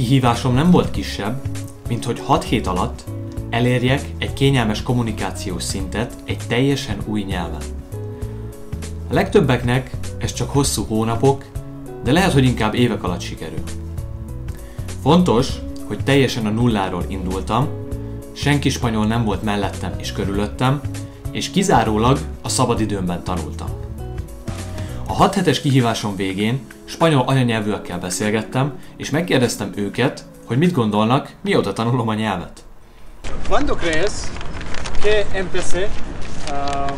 kihívásom nem volt kisebb, mint hogy 6 hét alatt elérjek egy kényelmes kommunikációs szintet egy teljesen új nyelven. A legtöbbeknek ez csak hosszú hónapok, de lehet, hogy inkább évek alatt sikerül. Fontos, hogy teljesen a nulláról indultam, senki spanyol nem volt mellettem és körülöttem, és kizárólag a szabadidőmben tanultam. A 6 hetes kihívásom végén spanyol anyanyelvűekkel beszélgettem, és megkérdeztem őket, hogy mit gondolnak, mióta tanulom a nyelvet. ¿Cuándo crees que empecé a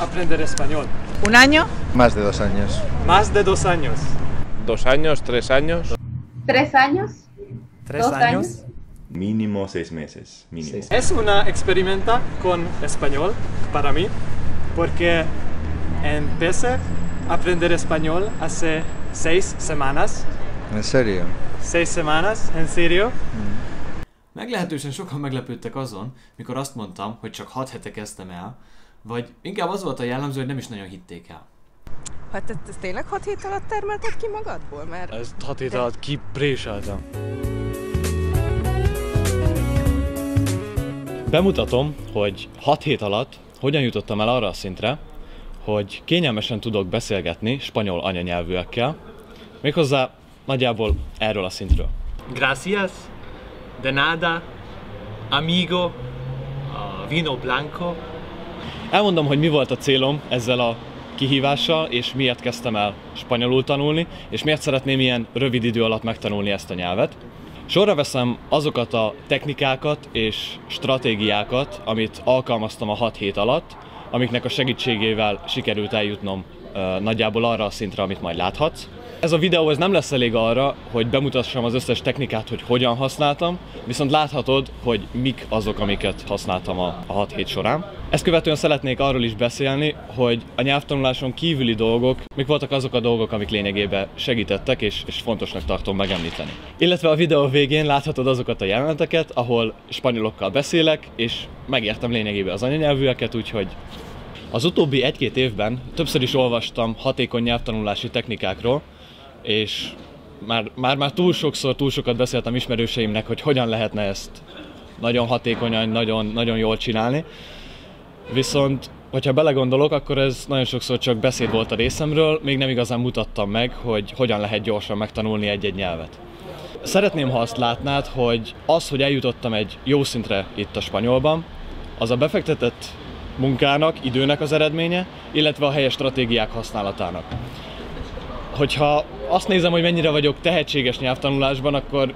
aprender español? ¿Un año? Más de 2 años. Más de 2 años. 2 años, 3 años. 3 años. 3 2 años. Mínimo 6 meses. Mínimo. Es una experimenta con español para mí, porque empecé a aprender español hace 6 semanas. ¿En serio? 6 semanas, en serio. Meglehetősen sokan meglepődtek azon, mikor azt mondtam, hogy csak 6 hete kezdtem el, vagy inkább az volt a jellemző, hogy nem is nagyon hitték el. Hát ezt tényleg 6 hét alatt termelted ki magadból? Mert... Ezt 6 hét alatt kipréseltem. Bemutatom, hogy 6 hét alatt hogyan jutottam el arra a szintre, hogy kényelmesen tudok beszélgetni spanyol anyanyelvűekkel, méghozzá nagyjából erről a szintről. Gracias, de nada, amigo, vino blanco. Elmondom, hogy mi volt a célom ezzel a kihívással, és miért kezdtem el spanyolul tanulni, és miért szeretném ilyen rövid idő alatt megtanulni ezt a nyelvet. Sorra veszem azokat a technikákat és stratégiákat, amit alkalmaztam a 6 hét alatt, amiknek a segítségével sikerült eljutnom nagyjából arra a szintre, amit majd láthatsz. Ez a videó ez nem lesz elég arra, hogy bemutassam az összes technikát, hogy hogyan használtam, viszont láthatod, hogy mik azok, amiket használtam a 6 hét során. Ezt követően szeretnék arról is beszélni, hogy a nyelvtanuláson kívüli dolgok, mik voltak azok a dolgok, amik lényegében segítettek, és fontosnak tartom megemlíteni. Illetve a videó végén láthatod azokat a jeleneteket, ahol spanyolokkal beszélek, és megértem lényegében az anyanyelvűeket, úgyhogy az utóbbi 1-2 évben többször is olvastam hatékony nyelvtanulási technikákról, és már túl sokat beszéltem ismerőseimnek, hogy hogyan lehetne ezt nagyon hatékonyan, nagyon jól csinálni. Viszont, hogyha belegondolok, akkor ez nagyon sokszor csak beszéd volt a részemről, még nem igazán mutattam meg, hogy hogyan lehet gyorsan megtanulni egy-egy nyelvet. Szeretném, ha azt látnád, hogy hogy eljutottam egy jó szintre itt a spanyolban, az a befektetett munkának, időnek az eredménye, illetve a helyes stratégiák használatának. Hogyha azt nézem, hogy mennyire vagyok tehetséges nyelvtanulásban, akkor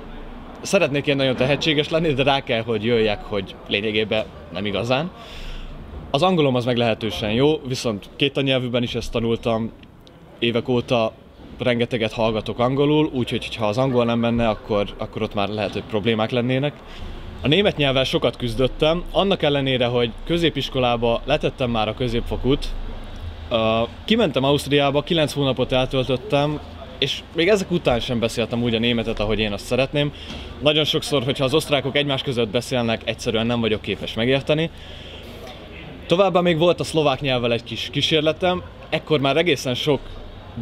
szeretnék én nagyon tehetséges lenni, de rá kell, hogy jöjjek, hogy lényegében nem igazán. Az angolom az meglehetősen jó, viszont 2 nyelvűben is ezt tanultam, évek óta rengeteget hallgatok angolul, úgyhogy ha az angol nem menne, akkor ott már lehet, hogy problémák lennének. A német nyelvvel sokat küzdöttem, annak ellenére, hogy középiskolába letettem már a középfokút, kimentem Ausztriába, 9 hónapot eltöltöttem, és még ezek után sem beszéltem úgy a németet, ahogy én azt szeretném. Nagyon sokszor, hogyha az osztrákok egymás között beszélnek, egyszerűen nem vagyok képes megérteni. Továbbá még volt a szlovák nyelvvel egy kis kísérletem, ekkor már egészen sok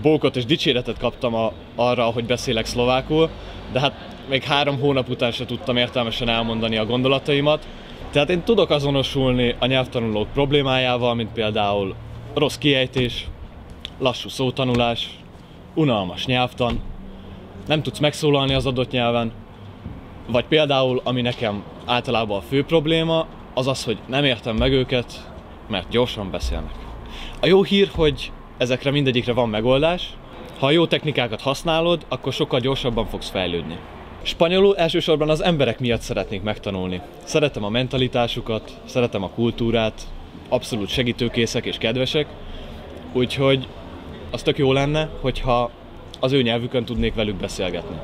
bókot és dicséretet kaptam arra, hogy beszélek szlovákul, de hát még 3 hónap után se tudtam értelmesen elmondani a gondolataimat. Tehát én tudok azonosulni a nyelvtanulók problémájával, mint például rossz kiejtés, lassú szótanulás, unalmas nyelvtan, nem tudsz megszólalni az adott nyelven, vagy például, ami nekem általában a fő probléma, az az, hogy nem értem meg őket, mert gyorsan beszélnek. A jó hír, hogy ezekre mindegyikre van megoldás. Ha a jó technikákat használod, akkor sokkal gyorsabban fogsz fejlődni. Spanyolul elsősorban az emberek miatt szeretnék megtanulni. Szeretem a mentalitásukat, szeretem a kultúrát, abszolút segítőkészek és kedvesek, úgyhogy az tök jó lenne, hogyha az ő nyelvükön tudnék velük beszélgetni.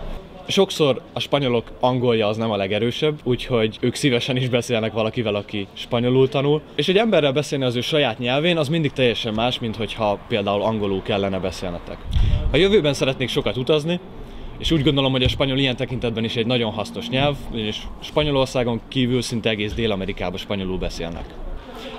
Sokszor a spanyolok angolja az nem a legerősebb, úgyhogy ők szívesen is beszélnek valakivel, aki spanyolul tanul. És egy emberrel beszélni az ő saját nyelvén, az mindig teljesen más, mint hogyha például angolul kellene beszélnetek. A jövőben szeretnék sokat utazni, és úgy gondolom, hogy a spanyol ilyen tekintetben is egy nagyon hasznos nyelv, és Spanyolországon kívül szinte egész Dél-Amerikában spanyolul beszélnek.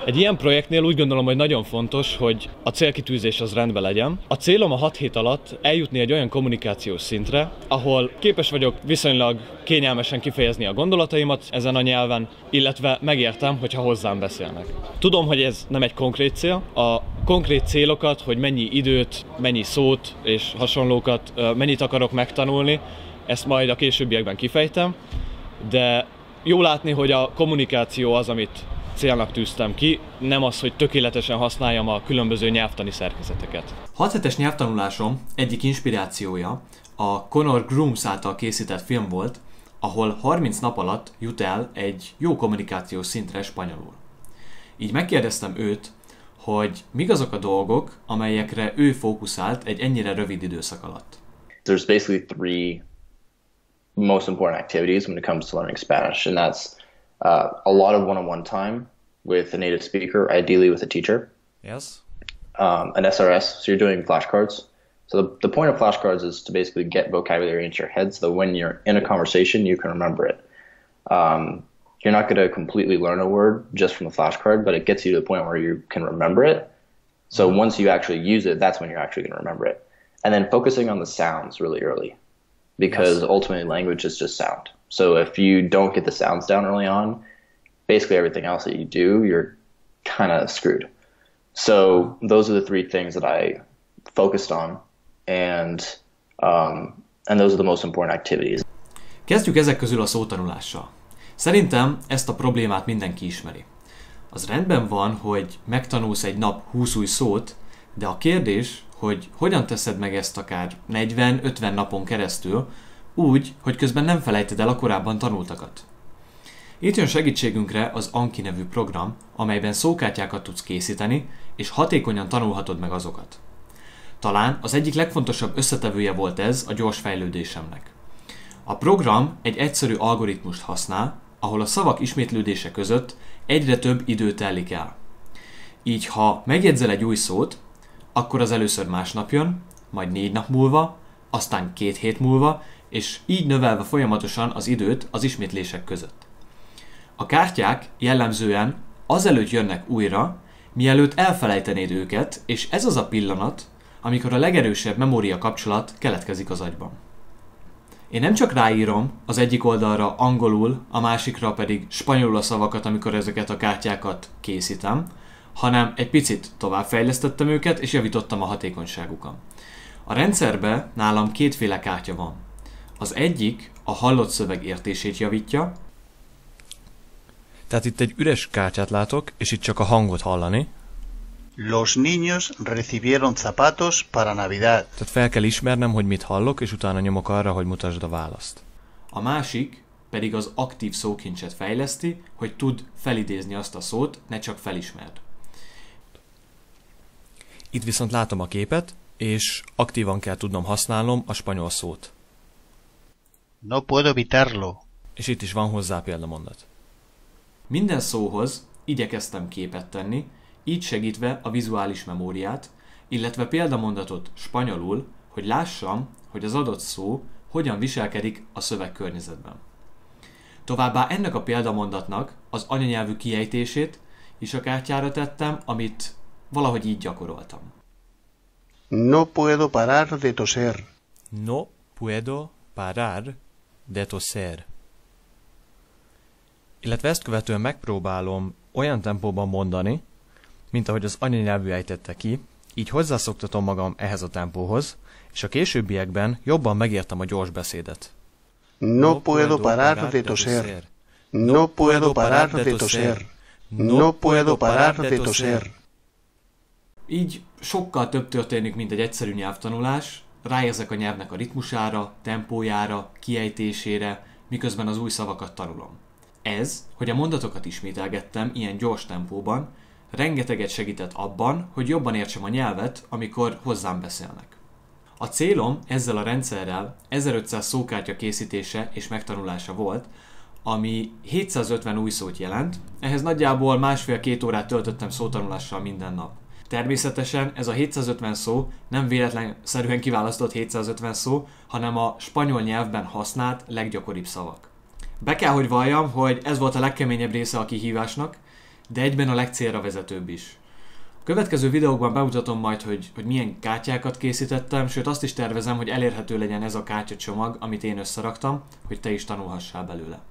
Egy ilyen projektnél úgy gondolom, hogy nagyon fontos, hogy a célkitűzés az rendben legyen. A célom a 6 hét alatt eljutni egy olyan kommunikációs szintre, ahol képes vagyok viszonylag kényelmesen kifejezni a gondolataimat ezen a nyelven, illetve megértem, hogyha hozzám beszélnek. Tudom, hogy ez nem egy konkrét cél. A konkrét célokat, hogy mennyi időt, mennyi szót és hasonlókat, mennyit akarok megtanulni, ezt majd a későbbiekben kifejtem, de jó látni, hogy a kommunikáció az, amit célnak tűztem ki, nem az, hogy tökéletesen használjam a különböző nyelvtani szerkezeteket. 6 hetes nyelvtanulásom egyik inspirációja a Conor Grooms által készített film volt, ahol 30 nap alatt jut el egy jó kommunikációs szintre spanyolul. Így megkérdeztem őt, hogy mik azok a dolgok, amelyekre ő fókuszált egy ennyire rövid időszak alatt. There's basically 3 most important activities when it comes to learning Spanish, and that's a lot of one-on-one time with a native speaker, ideally with a teacher. Yes. An SRS, so you're doing flashcards. So the point of flashcards is to basically get vocabulary into your head so that when you're in a conversation, you can remember it. You're not going to completely learn a word just from the flashcard, but it gets you to the point where you can remember it. So once you actually use it, that's when you're actually going to remember it. And then focusing on the sounds really early, because ultimately language is just sound. So if you don't get the sounds down early on, basically everything else that you do, you're kind of screwed. So those are the 3 things that I focused on, and those are the most important activities. Kezdjük ezek közül a szótanulással. Szerintem ezt a problémát mindenki ismeri. Az rendben van, hogy megtanulsz egy nap 20 új szót, de a kérdés, hogy hogyan teszed meg ezt akár 40-50 napon keresztül, úgy, hogy közben nem felejted el a korábban tanultakat. Itt jön segítségünkre az Anki nevű program, amelyben szókártyákat tudsz készíteni, és hatékonyan tanulhatod meg azokat. Talán az egyik legfontosabb összetevője volt ez a gyors fejlődésemnek. A program egy egyszerű algoritmust használ, ahol a szavak ismétlődése között egyre több idő telik el. Így ha megjegyzel egy új szót, akkor az először másnap jön, majd 4 nap múlva, aztán 2 hét múlva, és így növelve folyamatosan az időt az ismétlések között. A kártyák jellemzően azelőtt jönnek újra, mielőtt elfelejtenéd őket, és ez az a pillanat, amikor a legerősebb memória kapcsolat keletkezik az agyban. Én nem csak ráírom az egyik oldalra angolul, a másikra pedig spanyolul a szavakat, amikor ezeket a kártyákat készítem, hanem egy picit továbbfejlesztettem őket, és javítottam a hatékonyságukon. A rendszerben nálam 2 kártya van. Az egyik a hallott szöveg értését javítja. Tehát itt egy üres kártyát látok, és itt csak a hangot hallani. Los niños recibieron zapatos para Navidad. Tehát fel kell ismernem, hogy mit hallok, és utána nyomok arra, hogy mutasd a választ. A másik pedig az aktív szókincset fejleszti, hogy tud felidézni azt a szót, ne csak felismerd. Itt viszont látom a képet, és aktívan kell tudnom használnom a spanyol szót. No puedo evitarlo. És itt is van hozzá példamondat. Minden szóhoz igyekeztem képet tenni, így segítve a vizuális memóriát, illetve példamondatot spanyolul, hogy lássam, hogy az adott szó hogyan viselkedik a szövegkörnyezetben. Továbbá ennek a példamondatnak az anyanyelvű kiejtését is a kártyára tettem, amit valahogy így gyakoroltam. No puedo parar de toser. No puedo parar de toser. Illetve ezt követően megpróbálom olyan tempóban mondani, mint ahogy az anyanyelvű ejtette ki, így hozzászoktatom magam ehhez a tempóhoz, és a későbbiekben jobban megértem a gyors beszédet. No puedo parar de toser. No puedo parar de toser. No puedo parar de toser. Így sokkal több történik, mint egy egyszerű nyelvtanulás, ráérzek a nyelvnek a ritmusára, tempójára, kiejtésére, miközben az új szavakat tanulom. Ez, hogy a mondatokat ismételgettem ilyen gyors tempóban, rengeteget segített abban, hogy jobban értsem a nyelvet, amikor hozzám beszélnek. A célom ezzel a rendszerrel 1500 szókártya készítése és megtanulása volt, ami 750 új szót jelent, ehhez nagyjából 1,5-2 órát töltöttem szótanulással minden nap. Természetesen ez a 750 szó nem véletlenszerűen kiválasztott 750 szó, hanem a spanyol nyelvben használt leggyakoribb szavak. Be kell, hogy valljam, hogy ez volt a legkeményebb része a kihívásnak, de egyben a legcélra vezetőbb is. A következő videókban bemutatom majd, hogy milyen kártyákat készítettem, sőt azt is tervezem, hogy elérhető legyen ez a kártyacsomag, amit én összeraktam, hogy te is tanulhassál belőle.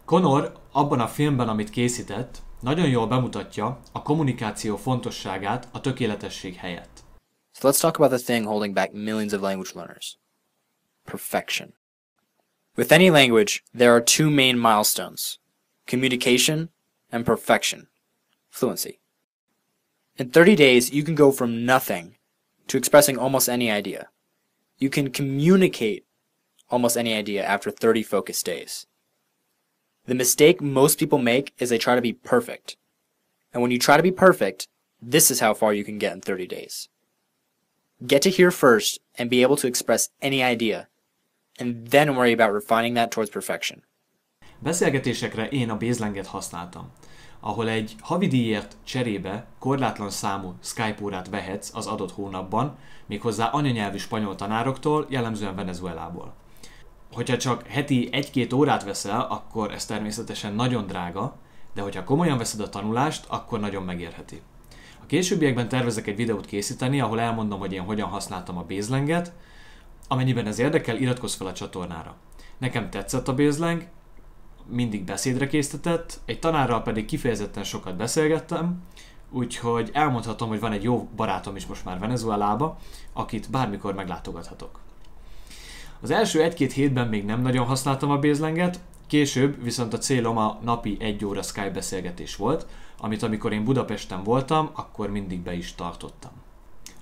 Connor abban a filmben, amit készített, nagyon jól bemutatja a kommunikáció fontosságát a tökéletesség helyett. So let's talk about the thing holding back millions of language learners. Perfection. With any language, there are two main milestones: communication and perfection, fluency. In 30 days, you can go from nothing to expressing almost any idea. You can communicate almost any idea after 30 focused days. The mistake most people make is they try to be perfect. And when you try to be perfect, this is how far you can get in 30 days. Get to here first and be able to express any idea, and then worry about refining that towards perfection. Beszélgetésekre én a Baselanget használtam, ahol egy havidíjért cserébe korlátlan számú Skype órát vehetsz az adott hónapban, méghozzá anyanyelvű spanyol tanároktól, jellemzően Venezuelából. Hogyha csak heti 1-2 órát veszel, akkor ez természetesen nagyon drága, de hogyha komolyan veszed a tanulást, akkor nagyon megérheti. A későbbiekben tervezek egy videót készíteni, ahol elmondom, hogy én hogyan használtam a Baselanget. Amennyiben ez érdekel, iratkozz fel a csatornára. Nekem tetszett a Baselang, mindig beszédre késztetett, egy tanárral pedig kifejezetten sokat beszélgettem, úgyhogy elmondhatom, hogy van egy jó barátom is most már Venezuelába, akit bármikor meglátogathatok. Az első 1-2 hétben még nem nagyon használtam a Baselanget, később viszont a célom a napi 1 óra Skype beszélgetés volt, amit amikor én Budapesten voltam, akkor mindig be is tartottam.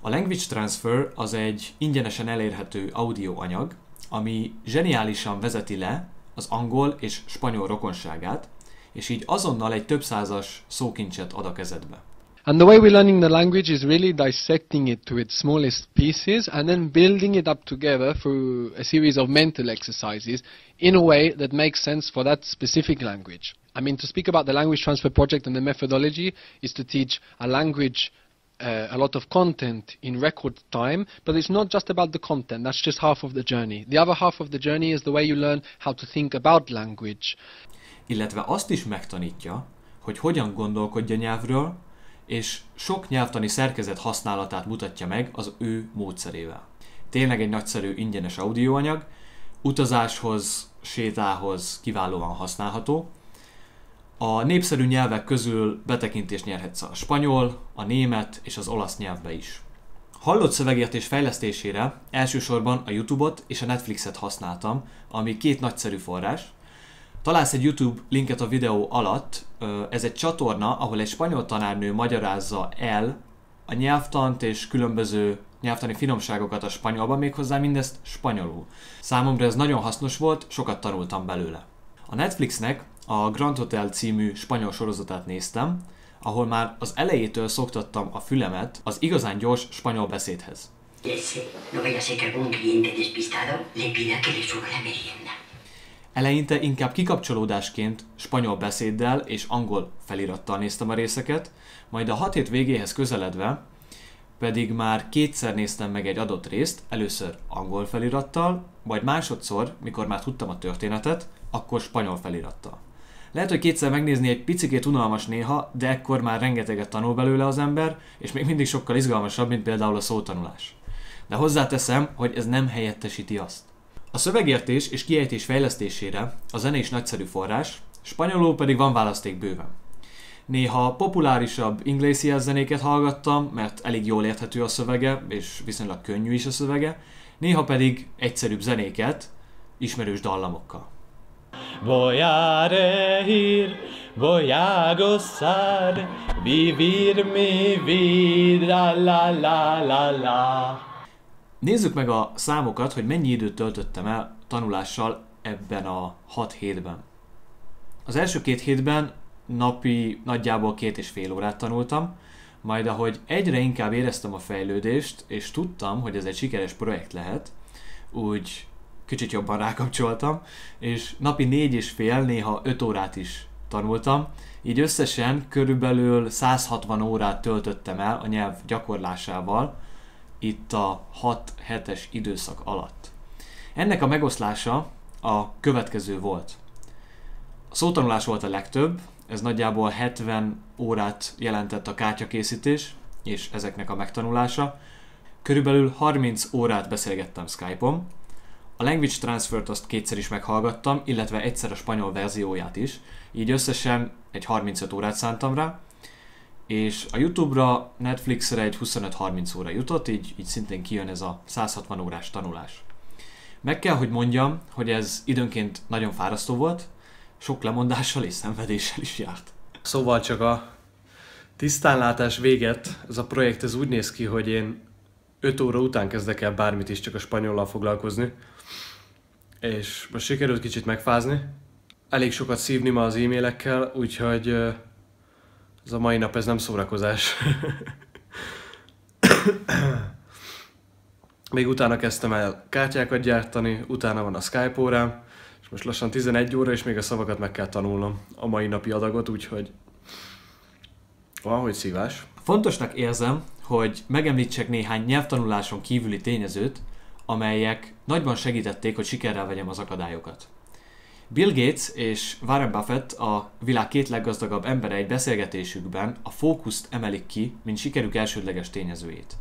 A Language Transfer az egy ingyenesen elérhető audioanyag, ami zseniálisan vezeti le az angol és spanyol rokonságát, és így azonnal egy több százas szókincset ad a kezedbe. And the way we're learning the language is really dissecting it to its smallest pieces and then building it up together through a series of mental exercises in a way that makes sense for that specific language. I mean, to speak about the language transfer project and the methodology is to teach a language a lot of content in record time, but it's not just about the content, that's just half of the journey. The other half of the journey is the way you learn how to think about language. Illetve azt is megtanítja, hogy hogyan gondolkodj a nyelvről, és sok nyelvtani szerkezet használatát mutatja meg az ő módszerével. Tényleg egy nagyszerű ingyenes audioanyag, utazáshoz, sétához kiválóan használható. A népszerű nyelvek közül betekintést nyerhetsz a spanyol, a német és az olasz nyelvbe is. Hallott szövegértés fejlesztésére elsősorban a YouTube-ot és a Netflixet használtam, ami 2 nagyszerű forrás. Találsz egy YouTube linket a videó alatt, ez egy csatorna, ahol egy spanyol tanárnő magyarázza el a nyelvtant és különböző nyelvtani finomságokat a spanyolban, méghozzá mindezt spanyolul. Számomra ez nagyon hasznos volt, sokat tanultam belőle. A Netflixnek a Grand Hotel című spanyol sorozatát néztem, ahol már az elejétől szoktattam a fülemet az igazán gyors spanyol beszédhez. Eleinte inkább kikapcsolódásként spanyol beszéddel és angol felirattal néztem a részeket, majd a 6 hét végéhez közeledve pedig már 2-szer néztem meg egy adott részt, először angol felirattal, majd másodszor, mikor már tudtam a történetet, akkor spanyol felirattal. Lehet, hogy 2-szer megnézni egy picikét unalmas néha, de ekkor már rengeteget tanul belőle az ember, és még mindig sokkal izgalmasabb, mint például a szótanulás. De hozzáteszem, hogy ez nem helyettesíti azt. A szövegértés és kiejtés fejlesztésére a zene is nagyszerű forrás, spanyolul pedig van választék bőven. Néha populárisabb Iglesias zenéket hallgattam, mert elég jól érthető a szövege, és viszonylag könnyű is a szövege, néha pedig egyszerűbb zenéket, ismerős dallamokkal. Voy a reír, voy a gozar, vivir mi vida, la la la la. Nézzük meg a számokat, hogy mennyi időt töltöttem el tanulással ebben a 6 hétben. Az első 2 hétben napi nagyjából 2,5 órát tanultam, majd ahogy egyre inkább éreztem a fejlődést, és tudtam, hogy ez egy sikeres projekt lehet, úgy kicsit jobban rákapcsoltam, és napi 4,5, néha 5 órát is tanultam, így összesen körülbelül 160 órát töltöttem el a nyelv gyakorlásával itt a 6 hetes időszak alatt. Ennek a megoszlása a következő volt. A szótanulás volt a legtöbb, ez nagyjából 70 órát jelentett a kártyakészítés és ezeknek a megtanulása. Körülbelül 30 órát beszélgettem Skype-on. A Language Transfert azt kétszer is meghallgattam, illetve egyszer a spanyol verzióját is, így összesen egy 35 órát szántam rá, és a YouTube-ra, Netflixre egy 25-30 óra jutott, így szintén kijön ez a 160 órás tanulás. Meg kell, hogy mondjam, hogy ez időnként nagyon fárasztó volt, sok lemondással és szenvedéssel is járt. Szóval csak a tisztánlátás véget, ez a projekt ez úgy néz ki, hogy én 5 óra után kezdek el bármit is csak a spanyollal foglalkozni, és most sikerült kicsit megfázni. Elég sokat szívni ma az e-mailekkel, úgyhogy ez a mai nap ez nem szórakozás. Még utána kezdtem el kártyákat gyártani, utána van a Skype órám, és most lassan 11 óra, és még a szavakat meg kell tanulnom a mai napi adagot, úgyhogy valahogy szívás. Fontosnak érzem, hogy megemlítsek néhány nyelvtanuláson kívüli tényezőt, amelyek nagyban segítették, hogy sikerrel vegyem az akadályokat. Bill Gates és Warren Buffett, a világ két leggazdagabb embere egy beszélgetésükben a fókuszt emelik ki, mint sikerük elsődleges tényezőjét.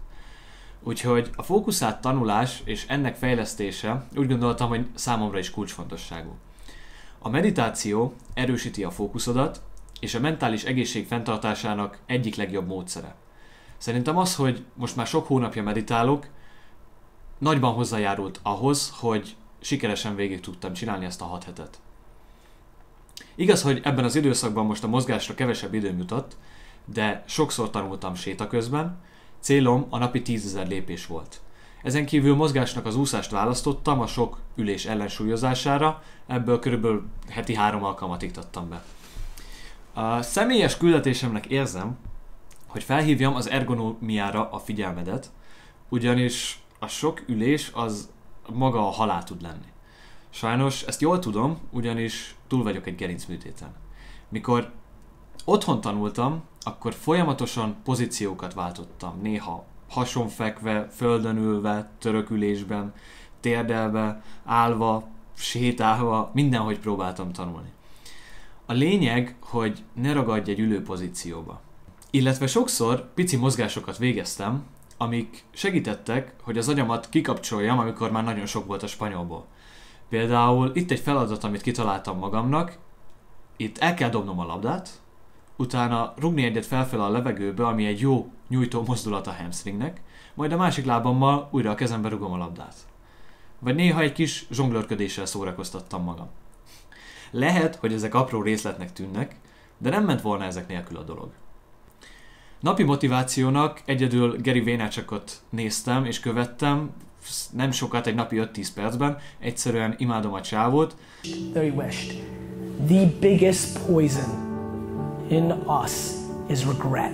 Úgyhogy a fókuszált tanulás és ennek fejlesztése úgy gondoltam, hogy számomra is kulcsfontosságú. A meditáció erősíti a fókuszodat, és a mentális egészség fenntartásának egyik legjobb módszere. Szerintem az, hogy most már sok hónapja meditálok, nagyban hozzájárult ahhoz, hogy sikeresen végig tudtam csinálni ezt a 6 hetet. Igaz, hogy ebben az időszakban most a mozgásra kevesebb időm jutott, de sokszor tanultam séta közben, célom a napi 10 000 lépés volt. Ezen kívül mozgásnak az úszást választottam a sok ülés ellensúlyozására, ebből körülbelül heti 3 alkalmat iktattam be. A személyes küldetésemnek érzem, hogy felhívjam az ergonómiára a figyelmedet, ugyanis a sok ülés az maga a halál tud lenni. Sajnos ezt jól tudom, ugyanis túl vagyok egy gerincműtéten. Mikor otthon tanultam, akkor folyamatosan pozíciókat váltottam. Néha hason fekve, földön ülve, törökülésben, térdelve, állva, sétálva, mindenhogy próbáltam tanulni. A lényeg, hogy ne ragadj egy ülő pozícióba. Illetve sokszor pici mozgásokat végeztem, amik segítettek, hogy az agyamat kikapcsoljam, amikor már nagyon sok volt a spanyolból. Például itt egy feladat, amit kitaláltam magamnak, itt el kell dobnom a labdát, utána rugni egyet felfele a levegőbe, ami egy jó nyújtó mozdulat a hamstringnek, majd a másik lábammal újra a kezembe rugom a labdát. Vagy néha egy kis zsonglőrködéssel szórakoztattam magam. Lehet, hogy ezek apró részletnek tűnnek, de nem ment volna ezek nélkül a dolog. Napi motivációnak egyedül Gary Vaynerchukot néztem és követtem, nem sokat, egy napi 5-10 percben, egyszerűen imádom a csávót. Very wished. The biggest poison in us is regret.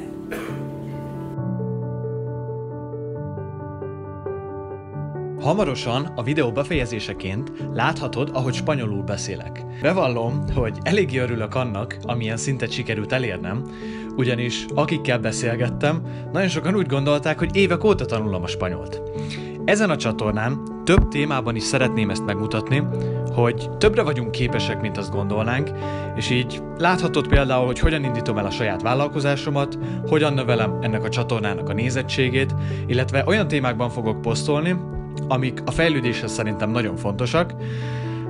Hamarosan a videó befejezéseként láthatod, ahogy spanyolul beszélek. Bevallom, hogy eléggé örülök annak, amilyen szintet sikerült elérnem, ugyanis akikkel beszélgettem, nagyon sokan úgy gondolták, hogy évek óta tanulom a spanyolt. Ezen a csatornán több témában is szeretném ezt megmutatni, hogy többre vagyunk képesek, mint azt gondolnánk, és így láthatod például, hogy hogyan indítom el a saját vállalkozásomat, hogyan növelem ennek a csatornának a nézettségét, illetve olyan témákban fogok posztolni, amik a fejlődéshez szerintem nagyon fontosak,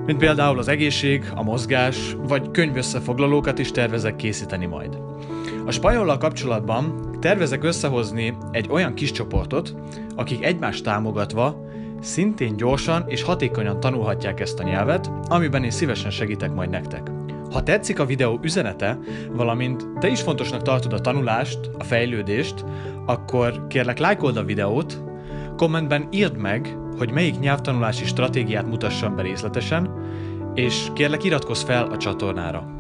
mint például az egészség, a mozgás, vagy könyvösszefoglalókat is tervezek készíteni majd. A spanyollal kapcsolatban tervezek összehozni egy olyan kis csoportot, akik egymást támogatva szintén gyorsan és hatékonyan tanulhatják ezt a nyelvet, amiben én szívesen segítek majd nektek. Ha tetszik a videó üzenete, valamint te is fontosnak tartod a tanulást, a fejlődést, akkor kérlek lájkold a videót, kommentben írd meg, hogy melyik nyelvtanulási stratégiát mutassam be részletesen, és kérlek iratkozz fel a csatornára.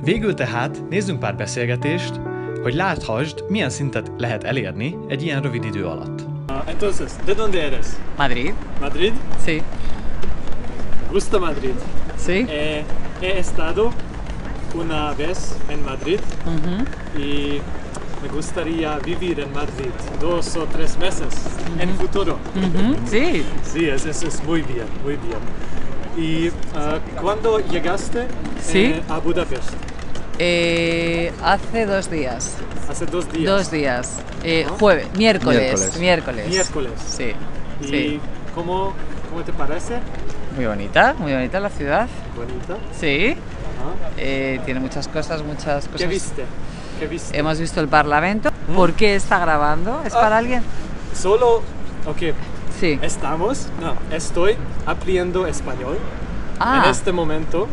Végül tehát nézzünk pár beszélgetést, hogy láthassd, milyen szintet lehet elérni egy ilyen rövid idő alatt. Entonces, ¿de dónde eres? Madrid. ¿Madrid? Sí. Me gusta Madrid. Sí. He estado una vez en Madrid y me gustaría vivir en Madrid 2 o 3 meses en futuro. Sí. Sí, eso es muy bien, muy bien. ¿Y cuándo llegaste a Budapest? Hace 2 días. Hace 2 días. 2 días. ¿No? Miércoles. Miércoles. Sí. ¿Y Sí. cómo te parece? Muy bonita la ciudad. ¿Bonita? Sí. Ajá. Tiene muchas cosas. ¿Qué viste? Hemos visto el Parlamento. ¿Por qué está grabando? ¿Es para alguien? Solo, ok. Sí. Estoy aprendiendo español en este momento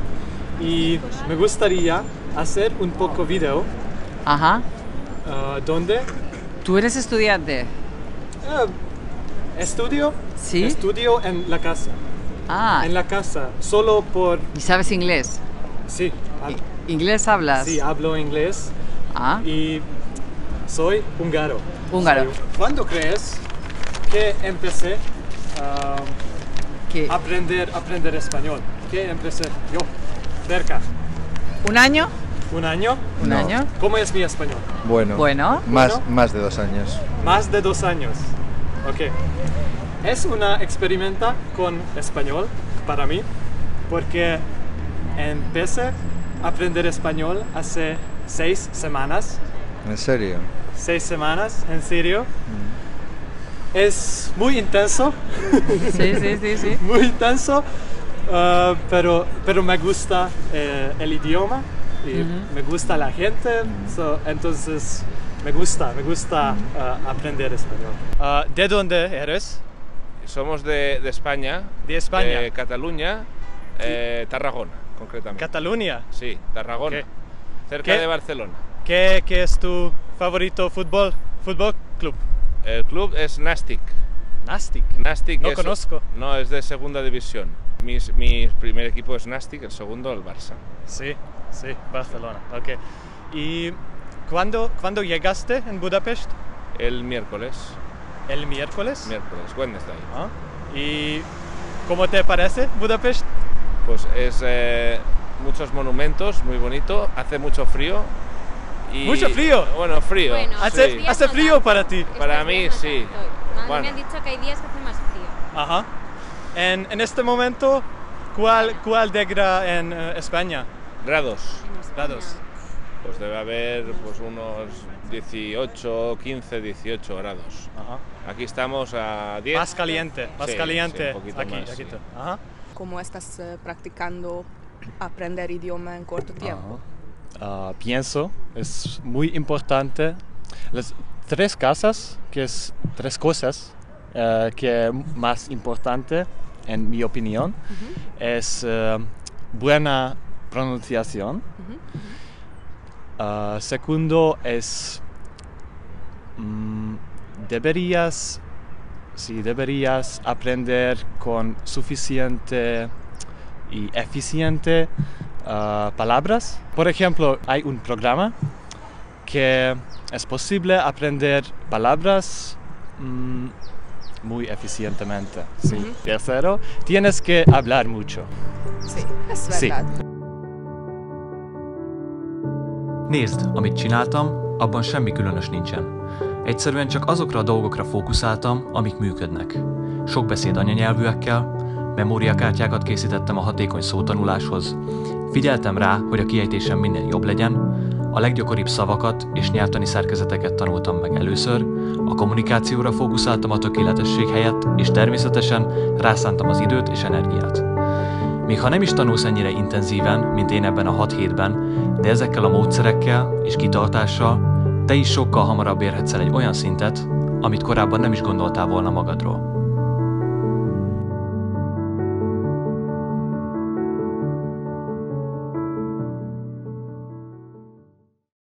y me gustaría hacer un poco video. Ajá. ¿Dónde? ¿Tú eres estudiante? Estudio. Sí. Estudio en la casa. En la casa, solo por... ¿Y sabes inglés? Sí. ¿Inglés hablas? Sí, hablo inglés. Y soy húngaro. ¿Cuándo crees que empecé a aprender español? ¿Qué empecé yo? Cerca. ¿Un año? ¿Un año? ¿Un año? ¿Cómo es mi español? Bueno. Más de 2 años. Más de 2 años. Ok. Es una experimenta con español para mí porque empecé a aprender español hace 6 semanas. ¿En serio? 6 semanas, en serio. Es muy intenso. Sí. Muy intenso, pero me gusta el idioma y me gusta la gente, entonces me gusta aprender español. ¿De dónde eres? Somos de España. ¿De España? De Cataluña, Tarragona, concretamente. ¿Cataluña? Sí, Tarragona, cerca de Barcelona. ¿Qué es tu favorito fútbol club? El club es Nàstic. ¿Nàstic? No conozco. No, es de segunda división. Mi primer equipo es Nàstic, el segundo el Barça. Sí, Barcelona. Ok. ¿Y cuándo llegaste en Budapest? El miércoles. ¿El miércoles? Miércoles, Wednesday. ¿Y cómo te parece Budapest? Pues es muchos monumentos, muy bonito, hace mucho frío. ¿Mucho frío? Bueno, frío. Bueno, sí. ¿Hace frío para ti? Para mí sí. Me han dicho que hay días que hace más frío. Ajá. En este momento, ¿cuál degra en España? Grados. Pues debe haber unos 18, 18 grados. Ajá. Aquí estamos a 10. Más caliente. Sí, un poquito más. Aquí. Ajá. ¿Cómo estás practicando aprender idioma en corto tiempo? Pienso, es muy importante. Las 3 cosas que es más importante, en mi opinión, es buena pronunciación. Segundo es deberías aprender con suficiente y eficiente palabras. Por ejemplo, hay un programa que es posible aprender palabras muy eficientemente. Sí. Tercero, tienes que hablar mucho. Sí, ez verdad. Nézd, amit csináltam, abban semmi különös nincsen. Egyszerűen csak azokra a dolgokra fókuszáltam, amik működnek. Sok beszéd anyanyelvűekkel, memóriakártyákat készítettem a hatékony szótanuláshoz, figyeltem rá, hogy a kiejtésem minél jobb legyen, a leggyakoribb szavakat és nyelvtani szerkezeteket tanultam meg először, a kommunikációra fókuszáltam a tökéletesség helyett, és természetesen rászántam az időt és energiát. Még ha nem is tanulsz ennyire intenzíven, mint én ebben a 6 hétben, de ezekkel a módszerekkel és kitartással te is sokkal hamarabb érhetsz el egy olyan szintet, amit korábban nem is gondoltál volna magadról.